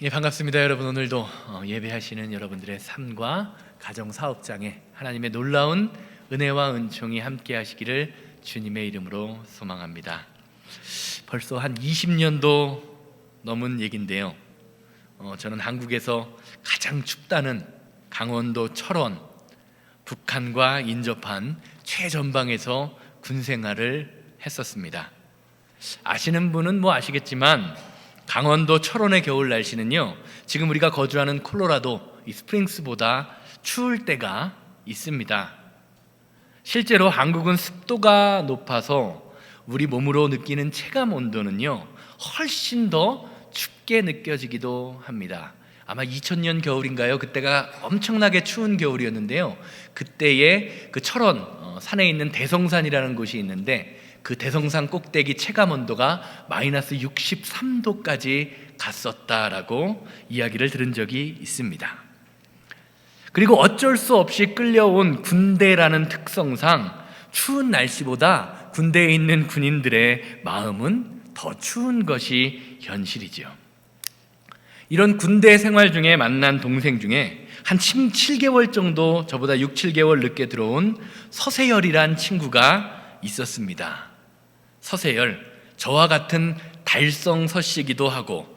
예, 반갑습니다. 여러분, 오늘도 예배하시는 여러분들의 삶과 가정 사업장에 하나님의 놀라운 은혜와 은총이 함께 하시기를 주님의 이름으로 소망합니다. 벌써 한 20년도 넘은 얘기인데요. 저는 한국에서 가장 춥다는 강원도 철원, 북한과 인접한 최전방에서 군생활을 했었습니다. 아시는 분은 아시겠지만 강원도 철원의 겨울 날씨는요, 지금 우리가 거주하는 콜로라도 이 스프링스보다 추울 때가 있습니다. 실제로 한국은 습도가 높아서 우리 몸으로 느끼는 체감 온도는요, 훨씬 더 춥게 느껴지기도 합니다. 아마 2000년 겨울인가요? 그때가 엄청나게 추운 겨울이었는데요, 그때의 그 철원 산에 있는 대성산이라는 곳이 있는데 그 대성산 꼭대기 체감 온도가 마이너스 63도까지 갔었다라고 이야기를 들은 적이 있습니다. 그리고 어쩔 수 없이 끌려온 군대라는 특성상 추운 날씨보다 군대에 있는 군인들의 마음은 더 추운 것이 현실이죠. 이런 군대 생활 중에 만난 동생 중에 한 7개월 정도 저보다 6, 7개월 늦게 들어온 서세열이란 친구가 있었습니다. 서세열, 저와 같은 달성 서씨기도 하고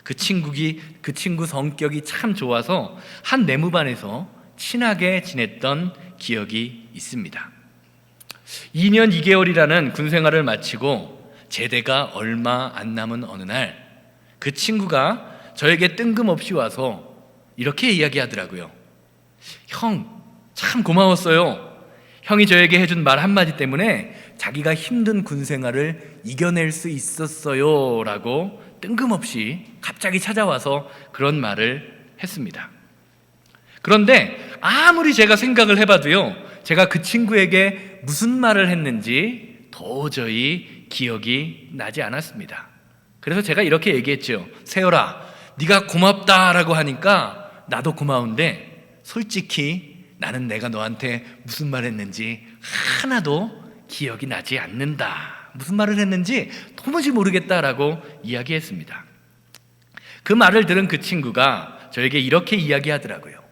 그 친구 성격이 참 좋아서 한 내무반에서 친하게 지냈던 기억이 있습니다. 2년 2개월이라는 군생활을 마치고 제대가 얼마 안 남은 어느 날 그 친구가 저에게 뜬금없이 와서 이렇게 이야기하더라고요. 형, 참 고마웠어요. 형이 저에게 해준 말 한마디 때문에 자기가 힘든 군생활을 이겨낼 수 있었어요 라고 뜬금없이 갑자기 찾아와서 그런 말을 했습니다. 그런데 아무리 제가 생각을 해봐도요, 제가 그 친구에게 무슨 말을 했는지 도저히 기억이 나지 않았습니다. 그래서 제가 이렇게 얘기했죠. 세열아, 네가 고맙다라고 하니까 나도 고마운데 솔직히 나는 내가 너한테 무슨 말 했는지 하나도 기억이 나지 않는다. 무슨 말을 했는지 도무지 모르겠다라고 이야기했습니다. 그 말을 들은 그 친구가 저에게 이렇게 이야기하더라고요.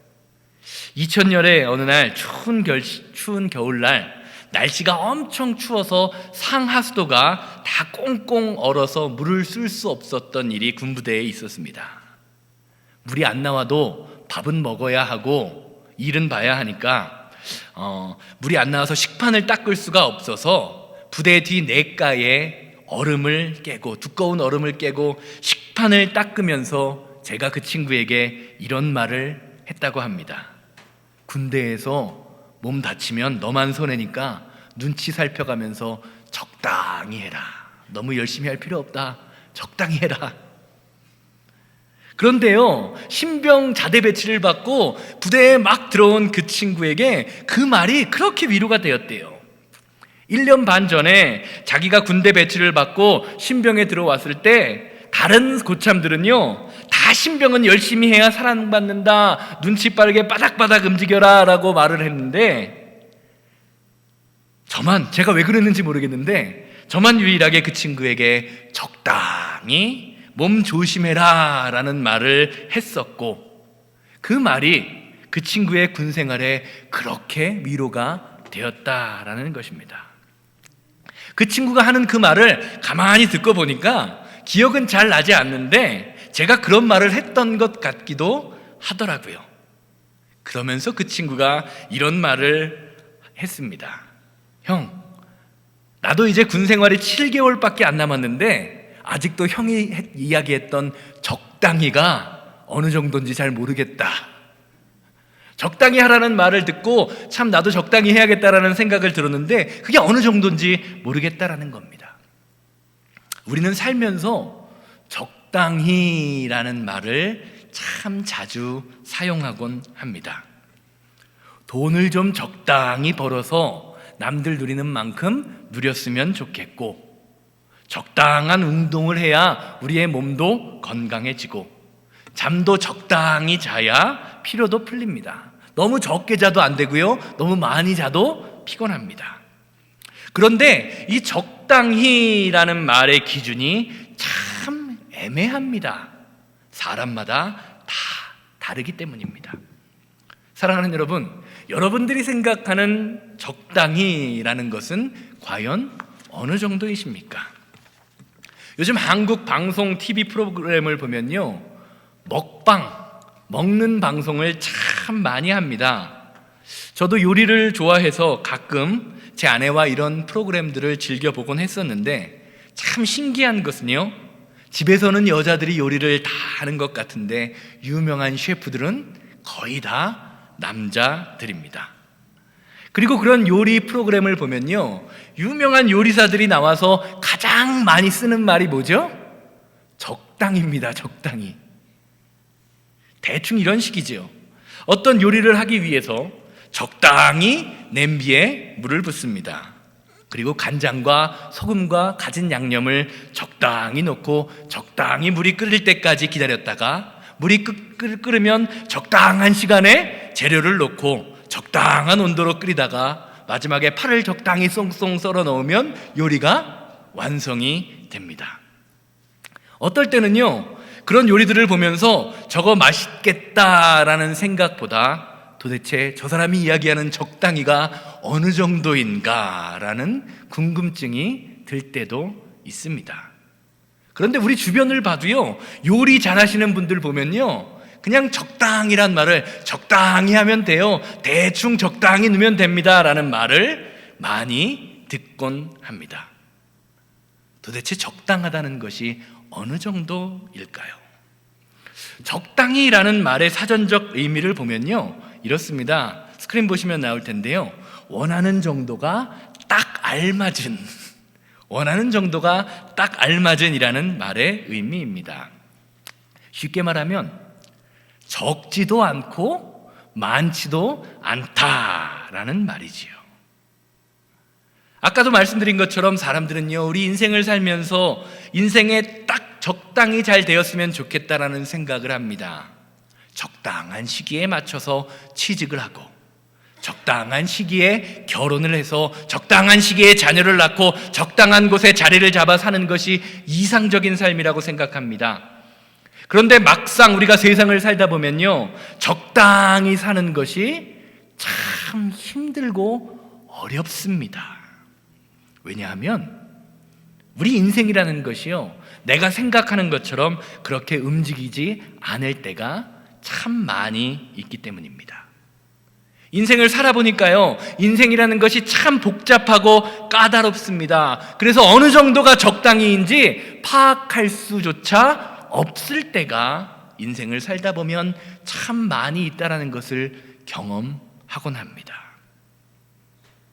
2000년에 어느 날 추운 겨울날 날씨가 엄청 추워서 상하수도가 다 꽁꽁 얼어서 물을 쓸 수 없었던 일이 군부대에 있었습니다. 물이 안 나와도 밥은 먹어야 하고 일은 봐야 하니까 물이 안 나와서 식판을 닦을 수가 없어서 부대 뒤 냇가에 두꺼운 얼음을 깨고 식판을 닦으면서 제가 그 친구에게 이런 말을 했다고 합니다. 군대에서 몸 다치면 너만 손해니까 눈치 살펴가면서 적당히 해라. 너무 열심히 할 필요 없다. 적당히 해라. 그런데요, 신병 자대 배치를 받고 부대에 막 들어온 그 친구에게 그 말이 그렇게 위로가 되었대요. 1년 반 전에 자기가 군대 배치를 받고 신병에 들어왔을 때 다른 고참들은요, 다 신병은 열심히 해야 사랑받는다, 눈치 빠르게 바닥바닥 움직여라 라고 말을 했는데 제가 왜 그랬는지 모르겠는데 저만 유일하게 그 친구에게 적당히 몸 조심해라 라는 말을 했었고, 그 말이 그 친구의 군생활에 그렇게 위로가 되었다라는 것입니다. 그 친구가 하는 그 말을 가만히 듣고 보니까 기억은 잘 나지 않는데 제가 그런 말을 했던 것 같기도 하더라고요. 그러면서 그 친구가 이런 말을 했습니다. 형, 나도 이제 군생활이 7개월밖에 안 남았는데 아직도 형이 이야기했던 적당히가 어느 정도인지 잘 모르겠다. 적당히 하라는 말을 듣고 참 나도 적당히 해야겠다라는 생각을 들었는데 그게 어느 정도인지 모르겠다라는 겁니다. 우리는 살면서 적당히라는 말을 참 자주 사용하곤 합니다. 돈을 좀 적당히 벌어서 남들 누리는 만큼 누렸으면 좋겠고, 적당한 운동을 해야 우리의 몸도 건강해지고, 잠도 적당히 자야 피로도 풀립니다. 너무 적게 자도 안 되고요, 너무 많이 자도 피곤합니다. 그런데 이 적당히라는 말의 기준이 참 애매합니다. 사람마다 다 다르기 때문입니다. 사랑하는 여러분, 여러분들이 생각하는 적당히라는 것은 과연 어느 정도이십니까? 요즘 한국 방송 TV 프로그램을 보면요, 먹는 방송을 참 많이 합니다. 저도 요리를 좋아해서 가끔 제 아내와 이런 프로그램들을 즐겨보곤 했었는데, 참 신기한 것은요, 집에서는 여자들이 요리를 다 하는 것 같은데 유명한 셰프들은 거의 다 남자들입니다. 그리고 그런 요리 프로그램을 보면요, 유명한 요리사들이 나와서 가장 많이 쓰는 말이 뭐죠? 적당입니다. 적당히. 대충 이런 식이죠. 어떤 요리를 하기 위해서 적당히 냄비에 물을 붓습니다. 그리고 간장과 소금과 가진 양념을 적당히 넣고 적당히 물이 끓을 때까지 기다렸다가 물이 끓으면 적당한 시간에 재료를 넣고 적당한 온도로 끓이다가 마지막에 파를 적당히 쏭쏭 썰어 넣으면 요리가 완성이 됩니다. 어떨 때는요, 그런 요리들을 보면서 저거 맛있겠다라는 생각보다 도대체 저 사람이 이야기하는 적당히가 어느 정도인가라는 궁금증이 들 때도 있습니다. 그런데 우리 주변을 봐도요, 요리 잘하시는 분들 보면요, 그냥 적당이란 말을 적당히 하면 돼요, 대충 적당히 넣으면 됩니다 라는 말을 많이 듣곤 합니다. 도대체 적당하다는 것이 어느 정도일까요? 적당히라는 말의 사전적 의미를 보면요, 이렇습니다. 스크린 보시면 나올 텐데요, 원하는 정도가 딱 알맞은, 원하는 정도가 딱 알맞은이라는 말의 의미입니다. 쉽게 말하면 적지도 않고 많지도 않다라는 말이지요. 아까도 말씀드린 것처럼 사람들은요, 우리 인생을 살면서 인생에 딱 적당히 잘 되었으면 좋겠다라는 생각을 합니다. 적당한 시기에 맞춰서 취직을 하고, 적당한 시기에 결혼을 해서 적당한 시기에 자녀를 낳고 적당한 곳에 자리를 잡아 사는 것이 이상적인 삶이라고 생각합니다. 그런데 막상 우리가 세상을 살다 보면요, 적당히 사는 것이 참 힘들고 어렵습니다. 왜냐하면 우리 인생이라는 것이요, 내가 생각하는 것처럼 그렇게 움직이지 않을 때가 참 많이 있기 때문입니다. 인생을 살아보니까요, 인생이라는 것이 참 복잡하고 까다롭습니다. 그래서 어느 정도가 적당히인지 파악할 수조차 없을 때가 인생을 살다 보면 참 많이 있다는 것을 경험하곤 합니다.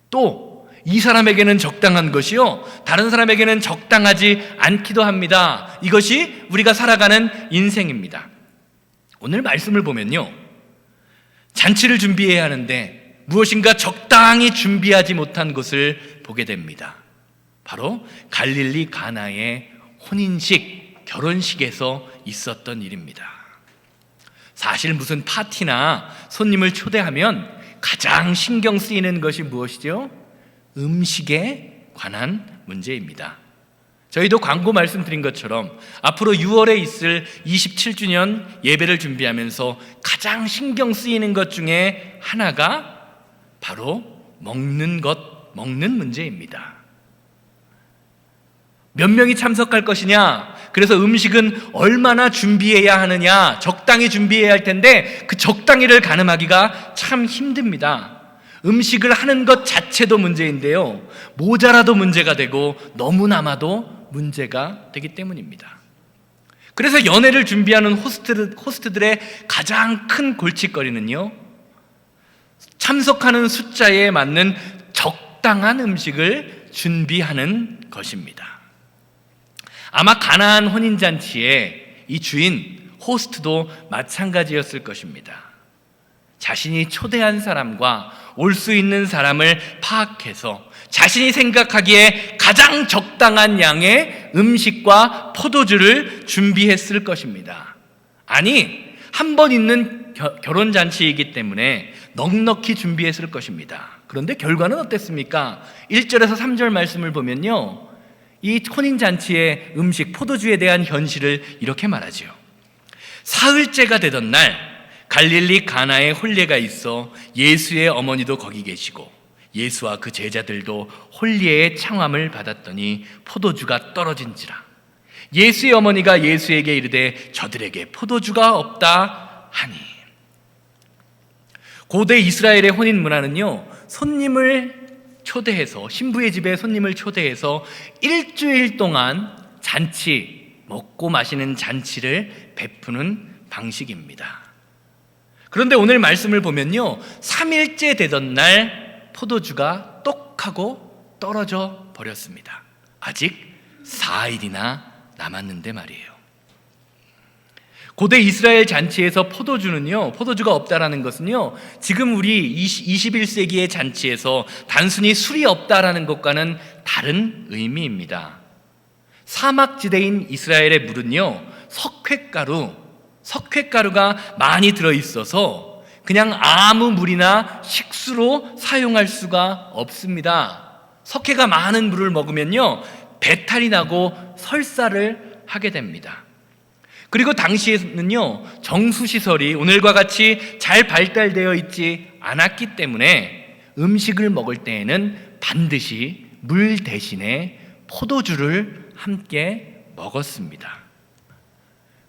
또 이 사람에게는 적당한 것이요, 다른 사람에게는 적당하지 않기도 합니다. 이것이 우리가 살아가는 인생입니다. 오늘 말씀을 보면요, 잔치를 준비해야 하는데 무엇인가 적당히 준비하지 못한 것을 보게 됩니다. 바로 갈릴리 가나의 혼인식, 결혼식에서 있었던 일입니다. 사실 무슨 파티나 손님을 초대하면 가장 신경 쓰이는 것이 무엇이죠? 음식에 관한 문제입니다. 저희도 광고 말씀드린 것처럼 앞으로 6월에 있을 27주년 예배를 준비하면서 가장 신경 쓰이는 것 중에 하나가 바로 먹는 문제입니다. 몇 명이 참석할 것이냐, 그래서 음식은 얼마나 준비해야 하느냐, 적당히 준비해야 할 텐데 그 적당히를 가늠하기가 참 힘듭니다. 음식을 하는 것 자체도 문제인데요, 모자라도 문제가 되고 너무 남아도 문제가 되기 때문입니다. 그래서 연애를 준비하는 호스트들의 가장 큰 골칫거리는요, 참석하는 숫자에 맞는 적당한 음식을 준비하는 것입니다. 아마 가나안 혼인잔치에 이 주인 호스트도 마찬가지였을 것입니다. 자신이 초대한 사람과 올 수 있는 사람을 파악해서 자신이 생각하기에 가장 적당한 양의 음식과 포도주를 준비했을 것입니다. 아니, 한 번 있는 결혼잔치이기 때문에 넉넉히 준비했을 것입니다. 그런데 결과는 어땠습니까? 1절에서 3절 말씀을 보면요, 이 혼인잔치의 음식, 포도주에 대한 현실을 이렇게 말하죠. 사흘째가 되던 날 갈릴리 가나에 혼례가 있어 예수의 어머니도 거기 계시고 예수와 그 제자들도 혼례의 청함을 받았더니 포도주가 떨어진지라. 예수의 어머니가 예수에게 이르되 저들에게 포도주가 없다 하니. 고대 이스라엘의 혼인 문화는요, 손님을 초대해서, 신부의 집에 손님을 초대해서 일주일 동안 잔치, 먹고 마시는 잔치를 베푸는 방식입니다. 그런데 오늘 말씀을 보면요, 3일째 되던 날 포도주가 똑 하고 떨어져 버렸습니다. 아직 4일이나 남았는데 말이에요. 고대 이스라엘 잔치에서 포도주가 없다라는 것은요, 지금 우리 21세기의 잔치에서 단순히 술이 없다라는 것과는 다른 의미입니다. 사막지대인 이스라엘의 물은요, 석회가루가 많이 들어있어서 그냥 아무 물이나 식수로 사용할 수가 없습니다. 석회가 많은 물을 먹으면요, 배탈이 나고 설사를 하게 됩니다. 그리고 당시에는요, 정수시설이 오늘과 같이 잘 발달되어 있지 않았기 때문에 음식을 먹을 때에는 반드시 물 대신에 포도주를 함께 먹었습니다.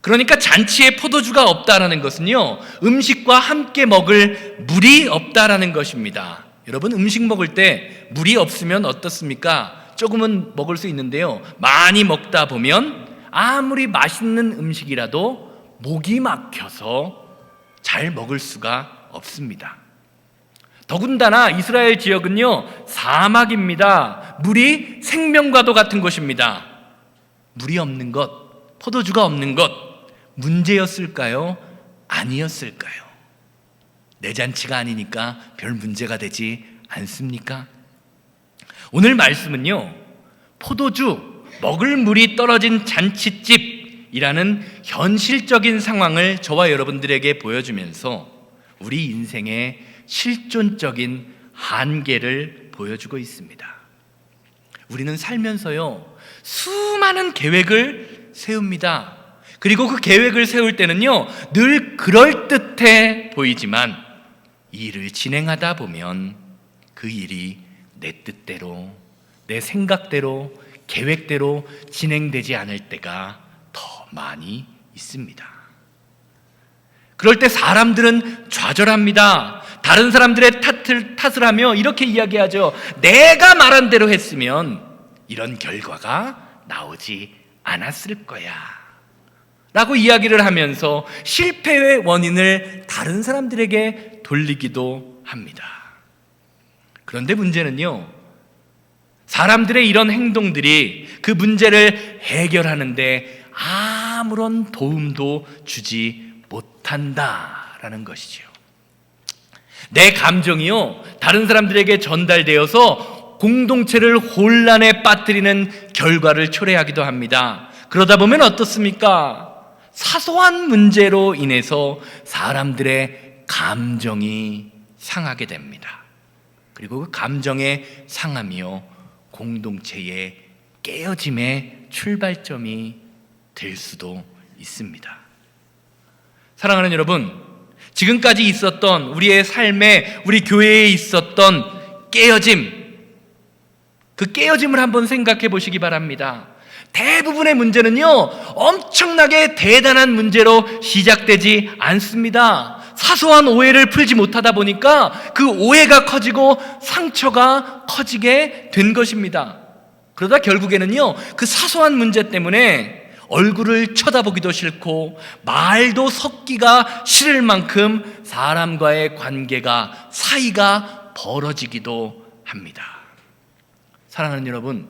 그러니까 잔치에 포도주가 없다라는 것은요, 음식과 함께 먹을 물이 없다라는 것입니다. 여러분, 음식 먹을 때 물이 없으면 어떻습니까? 조금은 먹을 수 있는데요, 많이 먹다 보면 아무리 맛있는 음식이라도 목이 막혀서 잘 먹을 수가 없습니다. 더군다나 이스라엘 지역은요, 사막입니다. 물이 생명과도 같은 곳입니다. 물이 없는 것, 포도주가 없는 것, 문제였을까요? 아니었을까요? 내 잔치가 아니니까 별 문제가 되지 않습니까? 오늘 말씀은요, 포도주, 먹을 물이 떨어진 잔치집이라는 현실적인 상황을 저와 여러분들에게 보여주면서 우리 인생의 실존적인 한계를 보여주고 있습니다. 우리는 살면서요, 수많은 계획을 세웁니다. 그리고 그 계획을 세울 때는요, 늘 그럴듯해 보이지만 이 일을 진행하다 보면 그 일이 내 뜻대로, 내 생각대로, 계획대로 진행되지 않을 때가 더 많이 있습니다. 그럴 때 사람들은 좌절합니다. 다른 사람들의 탓을 하며 이렇게 이야기하죠. 내가 말한 대로 했으면 이런 결과가 나오지 않았을 거야 라고 이야기를 하면서 실패의 원인을 다른 사람들에게 돌리기도 합니다. 그런데 문제는요, 사람들의 이런 행동들이 그 문제를 해결하는데 아무런 도움도 주지 못한다라는 것이죠. 내 감정이요, 다른 사람들에게 전달되어서 공동체를 혼란에 빠뜨리는 결과를 초래하기도 합니다. 그러다 보면 어떻습니까? 사소한 문제로 인해서 사람들의 감정이 상하게 됩니다. 그리고 그 감정의 상함이요, 공동체의 깨어짐의 출발점이 될 수도 있습니다. 사랑하는 여러분, 지금까지 있었던 우리의 삶에, 우리 교회에 있었던 깨어짐, 그 깨어짐을 한번 생각해 보시기 바랍니다. 대부분의 문제는요, 엄청나게 대단한 문제로 시작되지 않습니다. 사소한 오해를 풀지 못하다 보니까 그 오해가 커지고 상처가 커지게 된 것입니다. 그러다 결국에는요, 그 사소한 문제 때문에 얼굴을 쳐다보기도 싫고 말도 섞기가 싫을 만큼 사람과의 관계가, 사이가 벌어지기도 합니다. 사랑하는 여러분,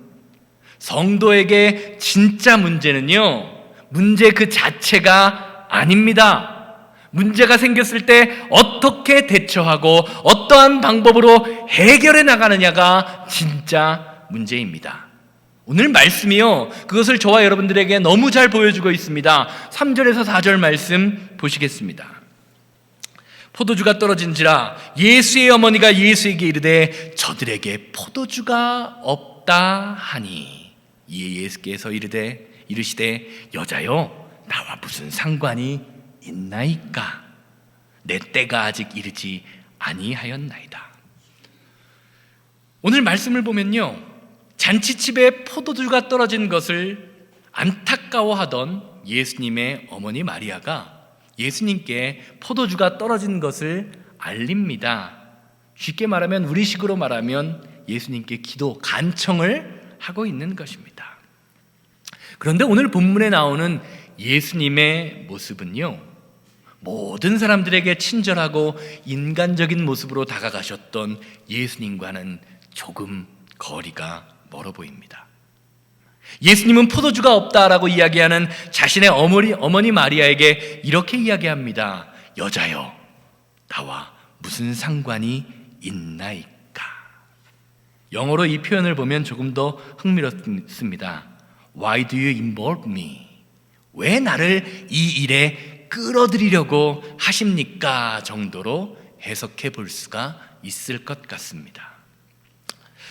성도에게 진짜 문제는요, 문제 그 자체가 아닙니다. 문제가 생겼을 때 어떻게 대처하고 어떠한 방법으로 해결해 나가느냐가 진짜 문제입니다. 오늘 말씀이요, 그것을 저와 여러분들에게 너무 잘 보여주고 있습니다. 3절에서 4절 말씀 보시겠습니다. 포도주가 떨어진지라 예수의 어머니가 예수에게 이르되 저들에게 포도주가 없다 하니, 이에 예수께서 이르시되 여자여, 나와 무슨 상관이 있나이까? 내 때가 아직 이르지 아니하였나이다. 오늘 말씀을 보면요, 잔치집에 포도주가 떨어진 것을 안타까워하던 예수님의 어머니 마리아가 예수님께 포도주가 떨어진 것을 알립니다. 쉽게 말하면, 우리식으로 말하면 예수님께 기도, 간청을 하고 있는 것입니다. 그런데 오늘 본문에 나오는 예수님의 모습은요, 모든 사람들에게 친절하고 인간적인 모습으로 다가가셨던 예수님과는 조금 거리가 멀어 보입니다. 예수님은 포도주가 없다라고 이야기하는 자신의 어머니 마리아에게 이렇게 이야기합니다. 여자여, 나와 무슨 상관이 있나이까? 영어로 이 표현을 보면 조금 더 흥미롭습니다. Why do you involve me? 왜 나를 이 일에 끌어들이려고 하십니까? 정도로 해석해 볼 수가 있을 것 같습니다.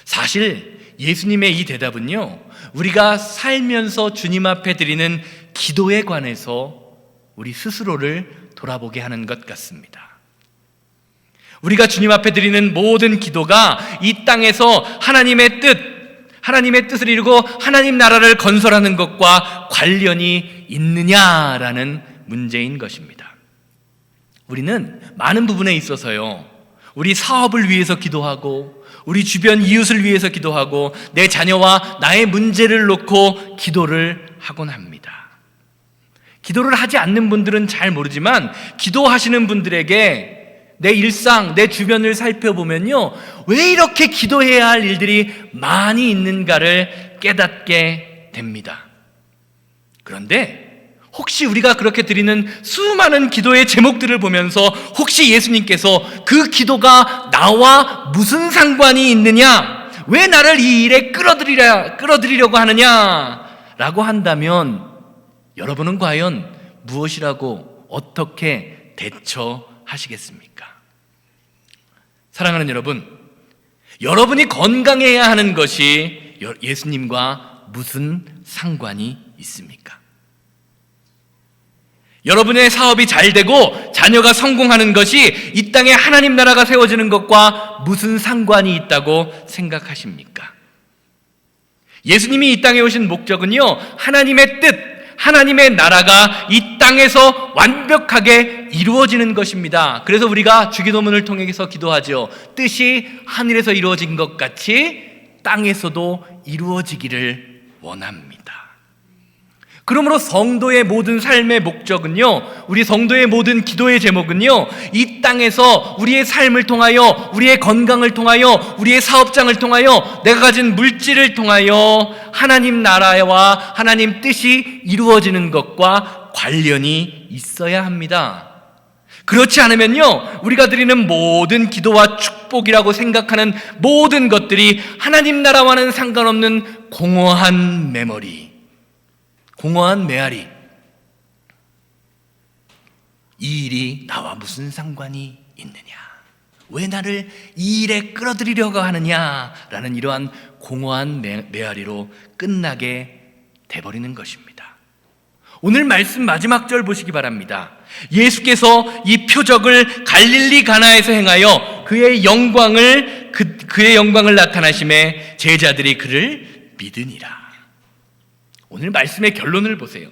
사실 예수님의 이 대답은요, 우리가 살면서 주님 앞에 드리는 기도에 관해서 우리 스스로를 돌아보게 하는 것 같습니다. 우리가 주님 앞에 드리는 모든 기도가 이 땅에서 하나님의 뜻을 이루고 하나님 나라를 건설하는 것과 관련이 있느냐라는 문제인 것입니다. 우리는 많은 부분에 있어서요, 우리 사업을 위해서 기도하고, 우리 주변 이웃을 위해서 기도하고, 내 자녀와 나의 문제를 놓고 기도를 하곤 합니다. 기도를 하지 않는 분들은 잘 모르지만, 기도하시는 분들에게 내 일상, 내 주변을 살펴보면요, 왜 이렇게 기도해야 할 일들이 많이 있는가를 깨닫게 됩니다. 그런데 혹시 우리가 그렇게 드리는 수많은 기도의 제목들을 보면서 혹시 예수님께서 그 기도가 나와 무슨 상관이 있느냐, 왜 나를 이 일에 끌어들이려고 하느냐 라고 한다면, 여러분은 과연 무엇이라고 어떻게 대처하시겠습니까? 사랑하는 여러분, 여러분이 건강해야 하는 것이 예수님과 무슨 상관이 있습니까? 여러분의 사업이 잘 되고 자녀가 성공하는 것이 이 땅에 하나님 나라가 세워지는 것과 무슨 상관이 있다고 생각하십니까? 예수님이 이 땅에 오신 목적은요, 하나님의 뜻, 하나님의 나라가 이 땅에서 완벽하게 이루어지는 것입니다. 그래서 우리가 주기도문을 통해서 기도하죠. 뜻이 하늘에서 이루어진 것 같이 땅에서도 이루어지기를 원합니다. 그러므로 성도의 모든 삶의 목적은요, 우리 성도의 모든 기도의 제목은요, 이 땅에서 우리의 삶을 통하여, 우리의 건강을 통하여, 우리의 사업장을 통하여, 내가 가진 물질을 통하여 하나님 나라와 하나님 뜻이 이루어지는 것과 관련이 있어야 합니다. 그렇지 않으면요, 우리가 드리는 모든 기도와 축복이라고 생각하는 모든 것들이 하나님 나라와는 상관없는 공허한 메모리, 공허한 메아리, 이 일이 나와 무슨 상관이 있느냐, 왜 나를 이 일에 끌어들이려고 하느냐라는 이러한 공허한 메아리로 끝나게 돼버리는 것입니다. 오늘 말씀 마지막 절 보시기 바랍니다. 예수께서 이 표적을 갈릴리 가나에서 행하여 그의 영광을 나타나심에 제자들이 그를 믿으니라. 오늘 말씀의 결론을 보세요.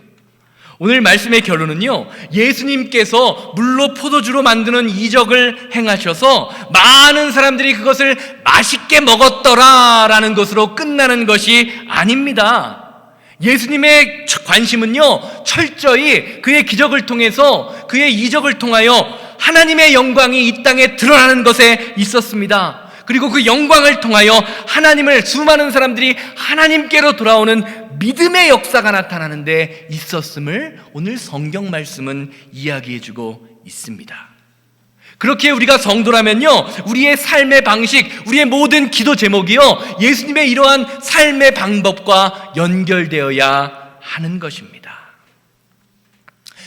오늘 말씀의 결론은요, 예수님께서 물로 포도주로 만드는 이적을 행하셔서 많은 사람들이 그것을 맛있게 먹었더라라는 것으로 끝나는 것이 아닙니다. 예수님의 관심은요, 철저히 그의 기적을 통해서, 그의 이적을 통하여 하나님의 영광이 이 땅에 드러나는 것에 있었습니다. 그리고 그 영광을 통하여 수많은 사람들이 하나님께로 돌아오는 믿음의 역사가 나타나는 데 있었음을 오늘 성경 말씀은 이야기해주고 있습니다. 그렇게 우리가 성도라면요, 우리의 삶의 방식, 우리의 모든 기도 제목이요, 예수님의 이러한 삶의 방법과 연결되어야 하는 것입니다.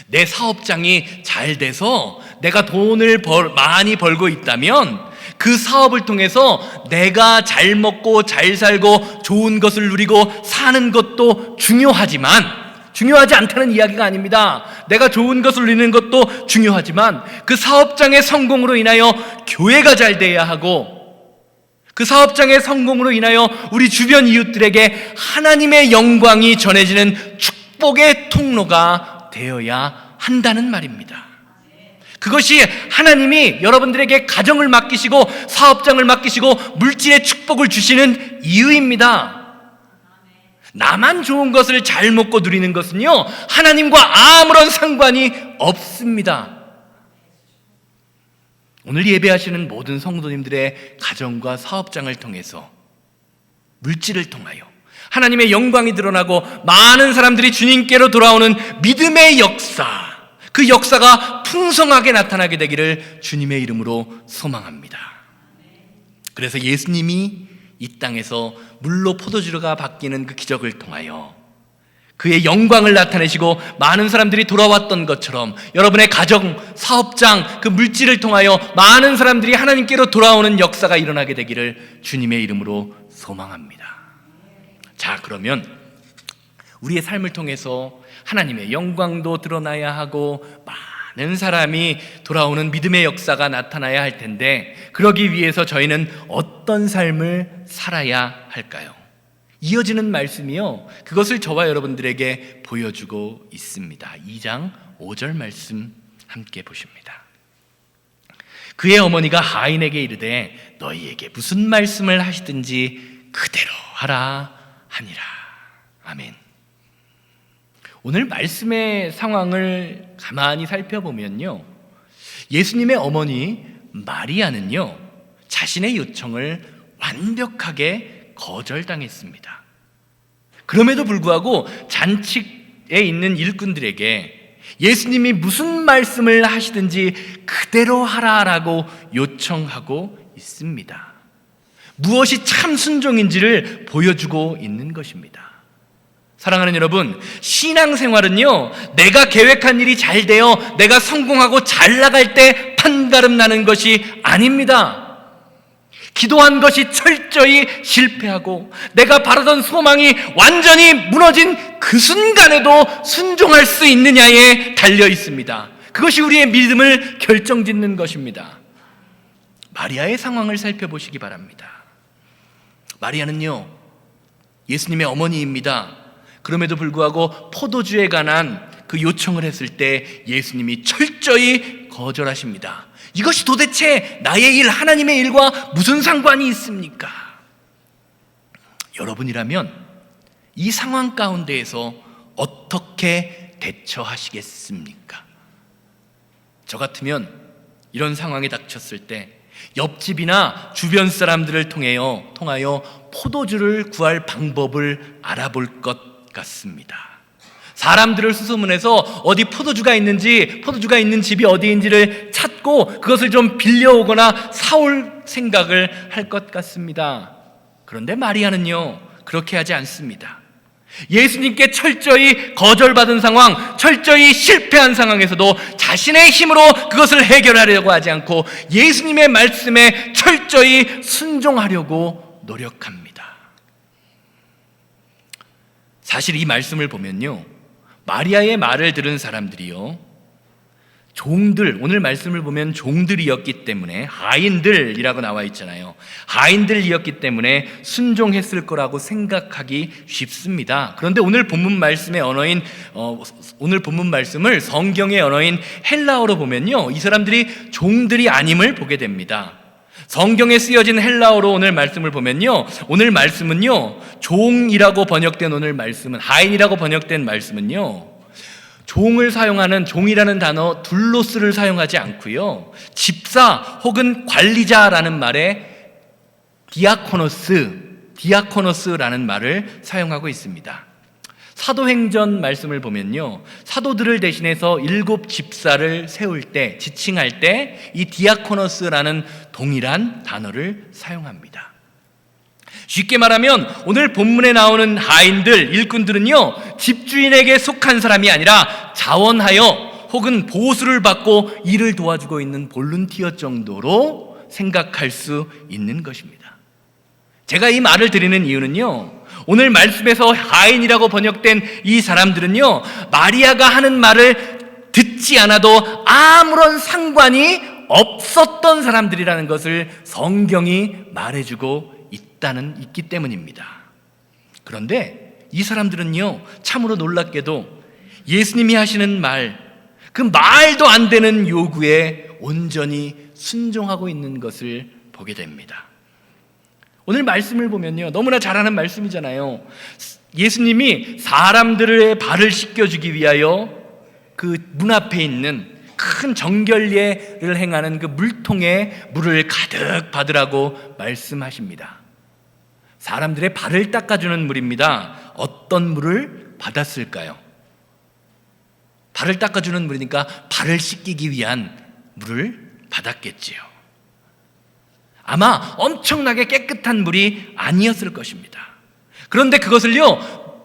내 사업장이 잘 돼서 내가 돈을 많이 벌고 있다면 그 사업을 통해서 내가 잘 먹고 잘 살고 좋은 것을 누리고 사는 것도 중요하지만 중요하지 않다는 이야기가 아닙니다. 내가 좋은 것을 누리는 것도 중요하지만 그 사업장의 성공으로 인하여 교회가 잘 돼야 하고, 그 사업장의 성공으로 인하여 우리 주변 이웃들에게 하나님의 영광이 전해지는 축복의 통로가 되어야 한다는 말입니다. 그것이 하나님이 여러분들에게 가정을 맡기시고 사업장을 맡기시고 물질의 축복을 주시는 이유입니다. 나만 좋은 것을 잘 먹고 누리는 것은요, 하나님과 아무런 상관이 없습니다. 오늘 예배하시는 모든 성도님들의 가정과 사업장을 통해서, 물질을 통하여 하나님의 영광이 드러나고 많은 사람들이 주님께로 돌아오는 믿음의 역사, 그 역사가 풍성하게 나타나게 되기를 주님의 이름으로 소망합니다. 그래서 예수님이 이 땅에서 물로 포도주가 바뀌는 그 기적을 통하여 그의 영광을 나타내시고 많은 사람들이 돌아왔던 것처럼 여러분의 가정, 사업장, 그 물질을 통하여 많은 사람들이 하나님께로 돌아오는 역사가 일어나게 되기를 주님의 이름으로 소망합니다. 자, 그러면 우리의 삶을 통해서 하나님의 영광도 드러나야 하고 많은 사람이 돌아오는 믿음의 역사가 나타나야 할 텐데, 그러기 위해서 저희는 어떤 삶을 살아야 할까요? 이어지는 말씀이요, 그것을 저와 여러분들에게 보여주고 있습니다. 2장 5절 말씀 함께 보십니다. 그의 어머니가 하인에게 이르되 너희에게 무슨 말씀을 하시든지 그대로 하라 하니라. 아멘. 오늘 말씀의 상황을 가만히 살펴보면요, 예수님의 어머니 마리아는요, 자신의 요청을 완벽하게 거절당했습니다. 그럼에도 불구하고 잔치에 있는 일꾼들에게 예수님이 무슨 말씀을 하시든지 그대로 하라라고 요청하고 있습니다. 무엇이 참 순종인지를 보여주고 있는 것입니다. 사랑하는 여러분, 신앙생활은요, 내가 계획한 일이 잘 되어 내가 성공하고 잘 나갈 때 판가름 나는 것이 아닙니다. 기도한 것이 철저히 실패하고 내가 바라던 소망이 완전히 무너진 그 순간에도 순종할 수 있느냐에 달려 있습니다. 그것이 우리의 믿음을 결정짓는 것입니다. 마리아의 상황을 살펴보시기 바랍니다. 마리아는요, 예수님의 어머니입니다. 그럼에도 불구하고 포도주에 관한 그 요청을 했을 때 예수님이 철저히 거절하십니다. 이것이 도대체 나의 일, 하나님의 일과 무슨 상관이 있습니까? 여러분이라면 이 상황 가운데에서 어떻게 대처하시겠습니까? 저 같으면 이런 상황에 닥쳤을 때 옆집이나 주변 사람들을 통하여 포도주를 구할 방법을 알아볼 것 같습니다. 사람들을 수소문해서 어디 포도주가 있는 집이 어디인지를 찾고 그것을 좀 빌려오거나 사올 생각을 할 것 같습니다. 그런데 마리아는요, 그렇게 하지 않습니다. 예수님께 철저히 거절받은 상황, 철저히 실패한 상황에서도 자신의 힘으로 그것을 해결하려고 하지 않고 예수님의 말씀에 철저히 순종하려고 노력합니다. 사실 이 말씀을 보면요, 마리아의 말을 들은 사람들이요, 종들, 오늘 말씀을 보면 종들이었기 때문에, 하인들이라고 나와 있잖아요. 하인들이었기 때문에 순종했을 거라고 생각하기 쉽습니다. 그런데 오늘 본문 말씀의 언어인, 오늘 본문 말씀을 성경의 언어인 헬라어로 보면요, 이 사람들이 종들이 아님을 보게 됩니다. 성경에 쓰여진 헬라어로 오늘 말씀을 보면요, 오늘 말씀은요, 종이라고 번역된 오늘 말씀은, 하인이라고 번역된 말씀은요, 종을 사용하는, 종이라는 단어 둘로스를 사용하지 않고요, 집사 혹은 관리자라는 말에 디아코노스라는 말을 사용하고 있습니다. 사도행전 말씀을 보면요, 사도들을 대신해서 7 집사를 세울 때, 지칭할 때 이 디아코노스라는 동일한 단어를 사용합니다. 쉽게 말하면 오늘 본문에 나오는 하인들, 일꾼들은요, 집주인에게 속한 사람이 아니라 자원하여 혹은 보수를 받고 일을 도와주고 있는 볼런티어 정도로 생각할 수 있는 것입니다. 제가 이 말을 드리는 이유는요, 오늘 말씀에서 하인이라고 번역된 이 사람들은요, 마리아가 하는 말을 듣지 않아도 아무런 상관이 없었던 사람들이라는 것을 성경이 말해주고 있기 때문입니다. 그런데 이 사람들은요, 참으로 놀랍게도 예수님이 하시는 그 말도 안 되는 요구에 온전히 순종하고 있는 것을 보게 됩니다. 오늘 말씀을 보면요, 너무나 잘 아는 말씀이잖아요. 예수님이 사람들의 발을 씻겨주기 위하여 그 문 앞에 있는 큰 정결례를 행하는 그 물통에 물을 가득 받으라고 말씀하십니다. 사람들의 발을 닦아주는 물입니다. 어떤 물을 받았을까요? 발을 닦아주는 물이니까 발을 씻기기 위한 물을 받았겠지요. 아마 엄청나게 깨끗한 물이 아니었을 것입니다. 그런데 그것을요,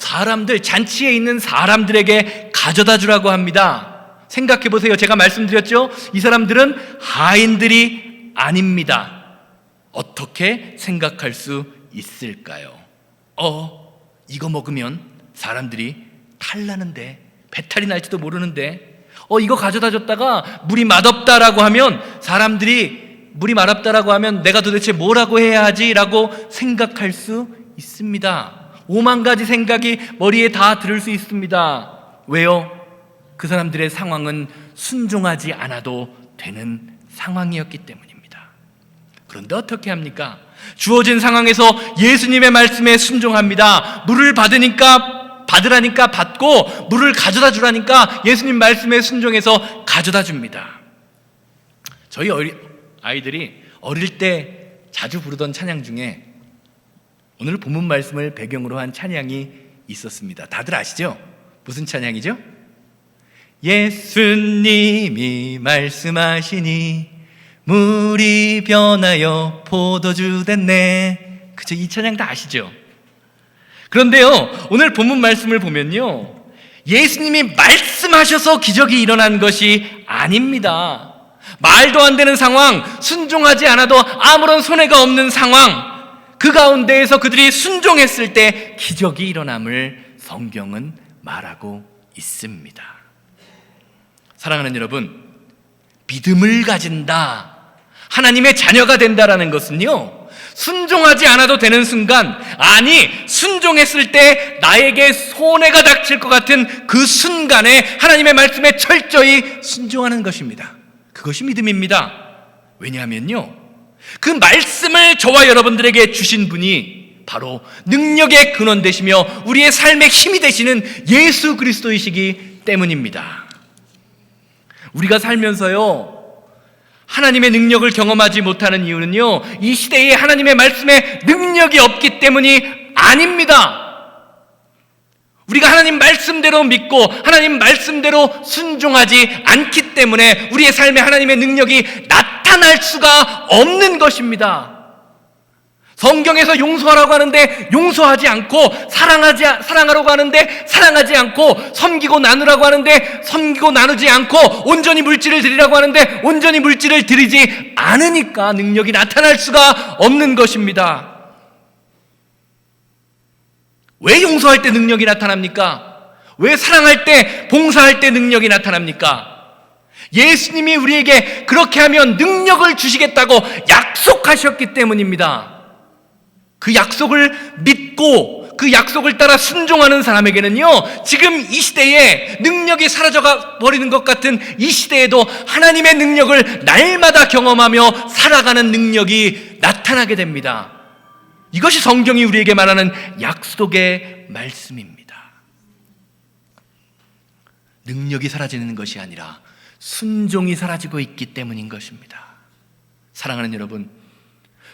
잔치에 있는 사람들에게 가져다 주라고 합니다. 생각해 보세요. 제가 말씀드렸죠? 이 사람들은 하인들이 아닙니다. 어떻게 생각할 수 있을까요? 이거 먹으면 사람들이 탈나는데, 배탈이 날지도 모르는데, 이거 가져다 줬다가 물이 맛없다라고 하면 물이 맛없다라고 하면 내가 도대체 뭐라고 해야 하지? 라고 생각할 수 있습니다. 5만 가지 생각이 머리에 다 들을 수 있습니다. 왜요? 그 사람들의 상황은 순종하지 않아도 되는 상황이었기 때문입니다. 그런데 어떻게 합니까? 주어진 상황에서 예수님의 말씀에 순종합니다. 물을 받으라니까 받고, 물을 가져다 주라니까 예수님 말씀에 순종해서 가져다 줍니다. 저희 아이들이 어릴 때 자주 부르던 찬양 중에 오늘 본문 말씀을 배경으로 한 찬양이 있었습니다. 다들 아시죠? 무슨 찬양이죠? 예수님이 말씀하시니 물이 변하여 포도주 됐네. 그쵸? 이 찬양 다 아시죠? 그런데요, 오늘 본문 말씀을 보면요, 예수님이 말씀하셔서 기적이 일어난 것이 아닙니다. 말도 안 되는 상황, 순종하지 않아도 아무런 손해가 없는 상황, 그 가운데에서 그들이 순종했을 때 기적이 일어남을 성경은 말하고 있습니다. 사랑하는 여러분, 믿음을 가진다, 하나님의 자녀가 된다라는 것은요, 순종하지 않아도 되는 순간, 순종했을 때 나에게 손해가 닥칠 것 같은 그 순간에 하나님의 말씀에 철저히 순종하는 것입니다. 그것이 믿음입니다. 왜냐하면요, 그 말씀을 저와 여러분들에게 주신 분이 바로 능력의 근원 되시며 우리의 삶의 힘이 되시는 예수 그리스도이시기 때문입니다. 우리가 살면서요, 하나님의 능력을 경험하지 못하는 이유는요, 이 시대에 하나님의 말씀에 능력이 없기 때문이 아닙니다. 우리가 하나님 말씀대로 믿고 하나님 말씀대로 순종하지 않기 때문에 우리의 삶에 하나님의 능력이 나타날 수가 없는 것입니다. 성경에서 용서하라고 하는데 용서하지 않고, 사랑하라고 하는데 사랑하지 않고, 섬기고 나누라고 하는데 섬기고 나누지 않고, 온전히 물질을 드리라고 하는데 온전히 물질을 드리지 않으니까 능력이 나타날 수가 없는 것입니다. 왜 용서할 때 능력이 나타납니까? 왜 사랑할 때, 봉사할 때 능력이 나타납니까? 예수님이 우리에게 그렇게 하면 능력을 주시겠다고 약속하셨기 때문입니다. 그 약속을 믿고 그 약속을 따라 순종하는 사람에게는요, 지금 이 시대에 능력이 사라져가 버리는 것 같은 이 시대에도 하나님의 능력을 날마다 경험하며 살아가는 능력이 나타나게 됩니다. 이것이 성경이 우리에게 말하는 약속의 말씀입니다. 능력이 사라지는 것이 아니라 순종이 사라지고 있기 때문인 것입니다. 사랑하는 여러분,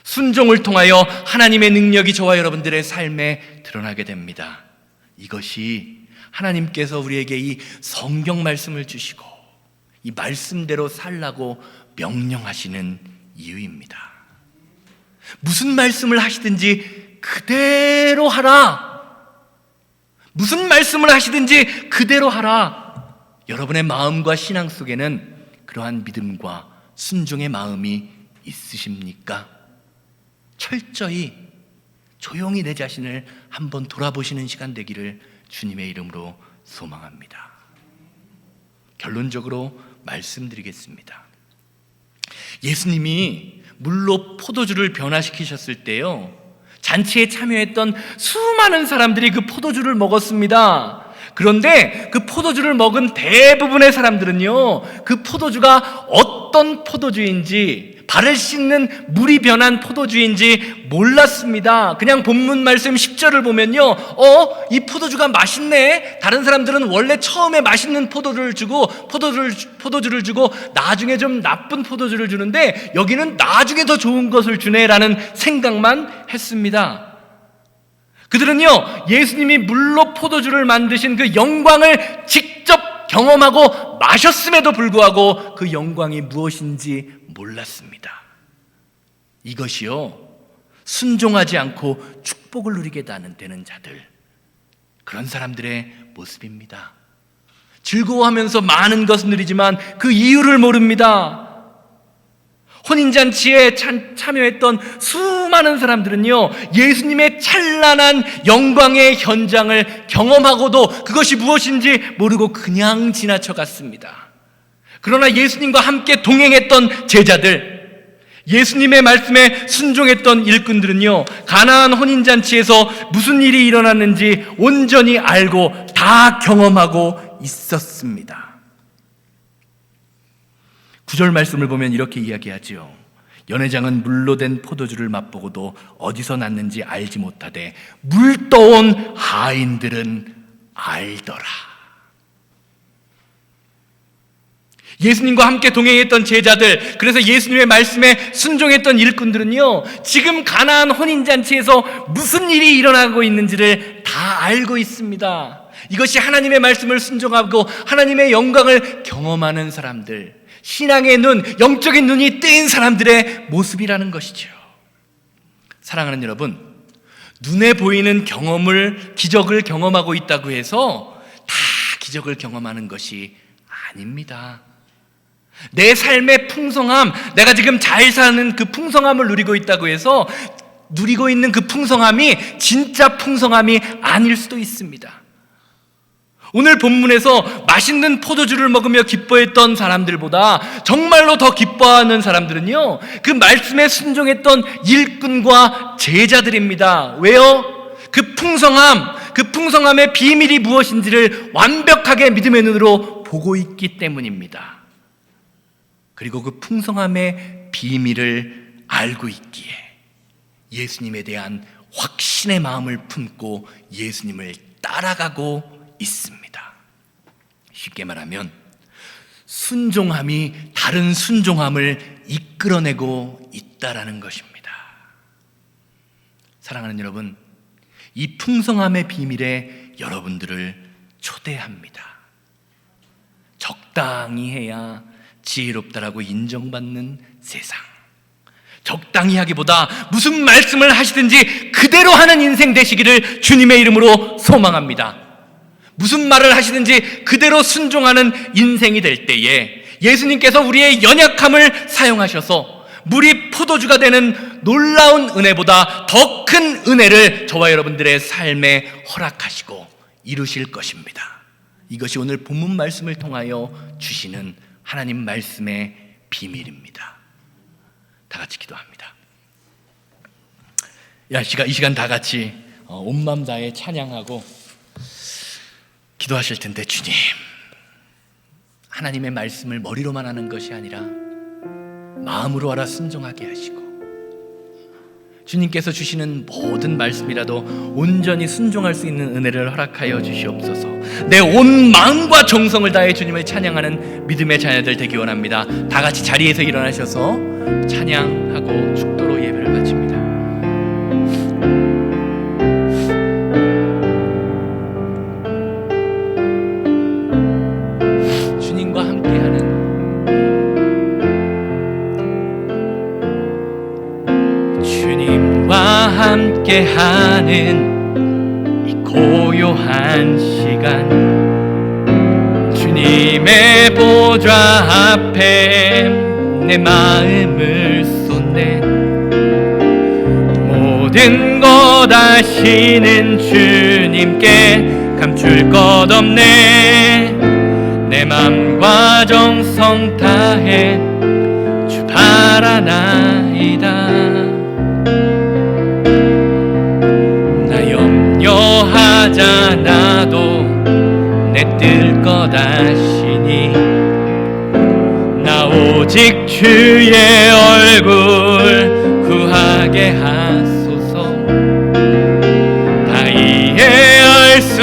순종을 통하여 하나님의 능력이 저와 여러분들의 삶에 드러나게 됩니다. 이것이 하나님께서 우리에게 이 성경 말씀을 주시고 이 말씀대로 살라고 명령하시는 이유입니다. 무슨 말씀을 하시든지 그대로 하라. 무슨 말씀을 하시든지 그대로 하라. 여러분의 마음과 신앙 속에는 그러한 믿음과 순종의 마음이 있으십니까? 철저히 조용히 내 자신을 한번 돌아보시는 시간 되기를 주님의 이름으로 소망합니다. 결론적으로 말씀드리겠습니다. 예수님이 물로 포도주를 변화시키셨을 때요, 잔치에 참여했던 수많은 사람들이 그 포도주를 먹었습니다. 그런데 그 포도주를 먹은 대부분의 사람들은요, 그 포도주가 어떤 포도주인지, 발을 씻는 물이 변한 포도주인지 몰랐습니다. 그냥 본문 말씀 10절을 보면요, 이 포도주가 맛있네. 다른 사람들은 원래 처음에 맛있는 포도주를 주고 나중에 좀 나쁜 포도주를 주는데 여기는 나중에 더 좋은 것을 주네라는 생각만 했습니다. 그들은요, 예수님이 물로 포도주를 만드신 그 영광을 직접 경험하고 마셨음에도 불구하고 그 영광이 무엇인지 몰랐습니다. 이것이요, 순종하지 않고 축복을 누리게 되는 자들, 그런 사람들의 모습입니다. 즐거워하면서 많은 것을 누리지만 그 이유를 모릅니다. 혼인잔치에 참여했던 수많은 사람들은요, 예수님의 찬란한 영광의 현장을 경험하고도 그것이 무엇인지 모르고 그냥 지나쳐갔습니다. 그러나 예수님과 함께 동행했던 제자들, 예수님의 말씀에 순종했던 일꾼들은요, 가나안 혼인잔치에서 무슨 일이 일어났는지 온전히 알고 다 경험하고 있었습니다. 9절 말씀을 보면 이렇게 이야기하지요. 연회장은 물로 된 포도주를 맛보고도 어디서 났는지 알지 못하되 물 떠온 하인들은 알더라. 예수님과 함께 동행했던 제자들, 그래서 예수님의 말씀에 순종했던 일꾼들은요, 지금 가나안 혼인잔치에서 무슨 일이 일어나고 있는지를 다 알고 있습니다. 이것이 하나님의 말씀을 순종하고 하나님의 영광을 경험하는 사람들, 신앙의 눈, 영적인 눈이 뜨인 사람들의 모습이라는 것이죠. 사랑하는 여러분, 눈에 보이는 기적을 경험하고 있다고 해서 다 기적을 경험하는 것이 아닙니다. 내 삶의 풍성함, 내가 지금 잘 사는 그 풍성함을 누리고 있다고 해서 누리고 있는 그 풍성함이 진짜 풍성함이 아닐 수도 있습니다. 오늘 본문에서 맛있는 포도주를 먹으며 기뻐했던 사람들보다 정말로 더 기뻐하는 사람들은요, 그 말씀에 순종했던 일꾼과 제자들입니다. 왜요? 그 풍성함의 비밀이 무엇인지를 완벽하게 믿음의 눈으로 보고 있기 때문입니다. 그리고 그 풍성함의 비밀을 알고 있기에 예수님에 대한 확신의 마음을 품고 예수님을 따라가고 있습니다. 쉽게 말하면 순종함이 다른 순종함을 이끌어내고 있다라는 것입니다. 사랑하는 여러분, 이 풍성함의 비밀에 여러분들을 초대합니다. 적당히 해야 지혜롭다라고 인정받는 세상, 적당히 하기보다 무슨 말씀을 하시든지 그대로 하는 인생 되시기를 주님의 이름으로 소망합니다. 무슨 말을 하시든지 그대로 순종하는 인생이 될 때에 예수님께서 우리의 연약함을 사용하셔서 물이 포도주가 되는 놀라운 은혜보다 더 큰 은혜를 저와 여러분들의 삶에 허락하시고 이루실 것입니다. 이것이 오늘 본문 말씀을 통하여 주시는 하나님 말씀의 비밀입니다. 다 같이 기도합니다. 이 시간 다 같이 온 마음 다해 찬양하고 기도하실 텐데, 주님, 하나님의 말씀을 머리로만 하는 것이 아니라 마음으로 알아 순종하게 하시고, 주님께서 주시는 모든 말씀이라도 온전히 순종할 수 있는 은혜를 허락하여 주시옵소서. 내 온 마음과 정성을 다해 주님을 찬양하는 믿음의 자녀들 되기 원합니다. 다 같이 자리에서 일어나셔서 찬양하고 축도로 예배를 마칩니다. 주님과 함께하는, 함께하는 이 고요한 시간, 주님의 보좌 앞에 내 마음을 쏟네. 모든 것 것 아시는 주님께 감출 것 없네. 내 맘과 정성 다해 주 바라나이다. 나 염려하잖아도 내 뜰 것 아시니 나 오직 주의 얼굴 구하게 하소서. 다 이해할 수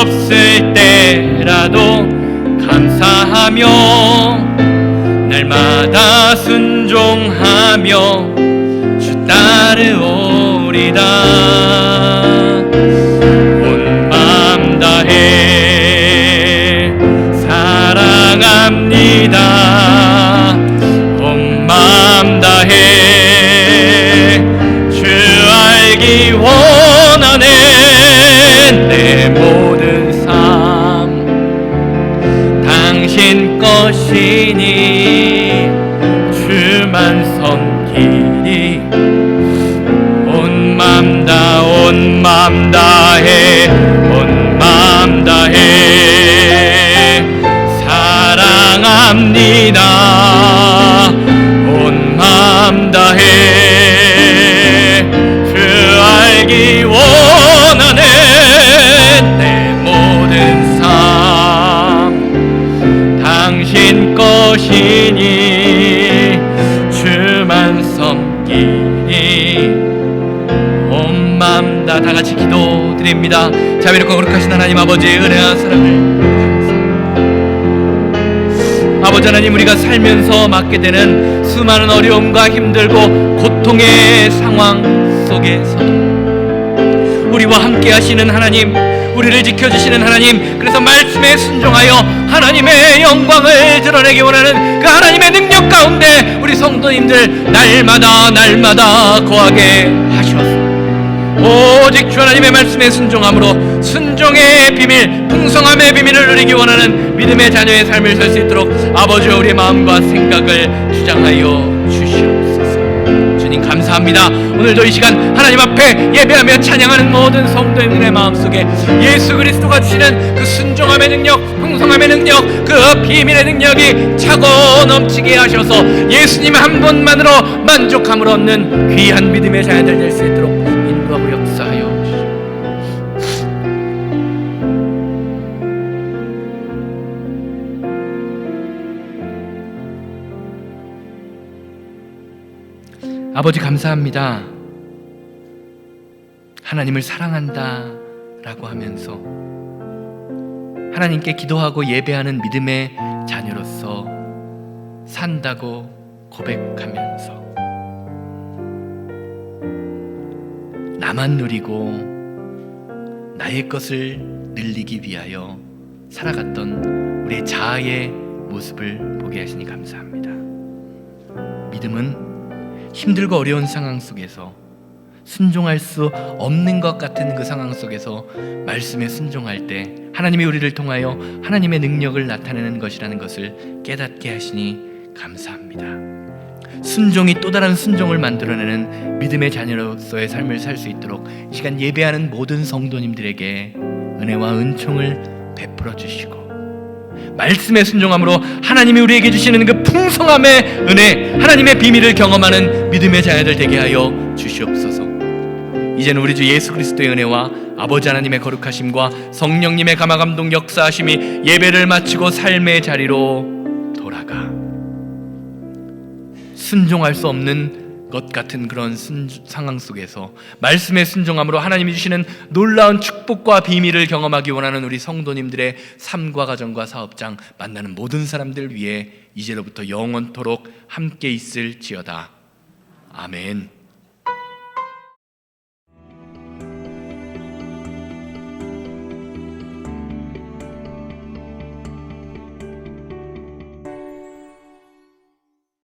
없을 때라도 감사하며 날마다 순종하며 주 따르오리다. 온 마음 다해 사랑합니다. 온 마음 다해 주 알기 원하네. 내 모든 삶 당신 것이니 주만 섬기리. 온 맘 다해 온 맘 다해 사랑합니다. 온 맘 다해 주 알기 원하네. 내 모든 삶 당신 것이니 주만 섬기니. 온 마음 다 같이 기도드립니다. 자비롭고 거룩하신 하나님 아버지의 은혜와 사랑을 감사합니다. 아버지 하나님, 우리가 살면서 맞게 되는 수많은 어려움과 힘들고 고통의 상황 속에서도 우리와 함께 하시는 하나님, 우리를 지켜주시는 하나님, 그래서 말씀에 순종하여 하나님의 영광을 드러내기 원하는 그 하나님의 능력 가운데 우리 성도님들 날마다 거하게 하시옵소서. 오직 주 하나님의 말씀에 순종함으로 순종의 비밀, 풍성함의 비밀을 누리기 원하는 믿음의 자녀의 삶을 살 수 있도록 아버지 우리의 마음과 생각을 주장하여 주시옵소서. 주님 감사합니다. 오늘도 이 시간 하나님 앞에 예배하며 찬양하는 모든 성도님들의 마음속에 예수 그리스도가 주시는 그 순종함의 능력, 풍성함의 능력, 그 비밀의 능력이 차고 넘치게 하셔서 예수님 한 분만으로 만족함을 얻는 귀한 믿음의 자녀들 될 수 있도록 인도하고 역사하여 주시옵소서. 아버지 감사합니다. 하나님을 사랑한다 라고 하면서 하나님께 기도하고 예배하는 믿음의 자녀로서 산다고 고백하면서 나만 누리고 나의 것을 늘리기 위하여 살아갔던 우리의 자아의 모습을 보게 하시니 감사합니다. 믿음은 힘들고 어려운 상황 속에서 순종할 수 없는 것 같은 그 상황 속에서 말씀에 순종할 때 하나님이 우리를 통하여 하나님의 능력을 나타내는 것이라는 것을 깨닫게 하시니 감사합니다. 순종이 또 다른 순종을 만들어내는 믿음의 자녀로서의 삶을 살 수 있도록 이 시간 예배하는 모든 성도님들에게 은혜와 은총을 베풀어 주시고 말씀에 순종함으로 하나님이 우리에게 주시는 그 풍성함의 은혜, 하나님의 비밀을 경험하는 믿음의 자녀들 되게 하여 주시옵소서. 이제는 우리 주 예수 그리스도의 은혜와 아버지 하나님의 거룩하심과 성령님의 감화감동 역사하심이 예배를 마치고 삶의 자리로 돌아가 순종할 수 없는 것 같은 그런 상황 속에서 말씀에 순종함으로 하나님이 주시는 놀라운 축복과 비밀을 경험하기 원하는 우리 성도님들의 삶과 가정과 사업장 만나는 모든 사람들 위해 이제로부터 영원토록 함께 있을지어다. 아멘.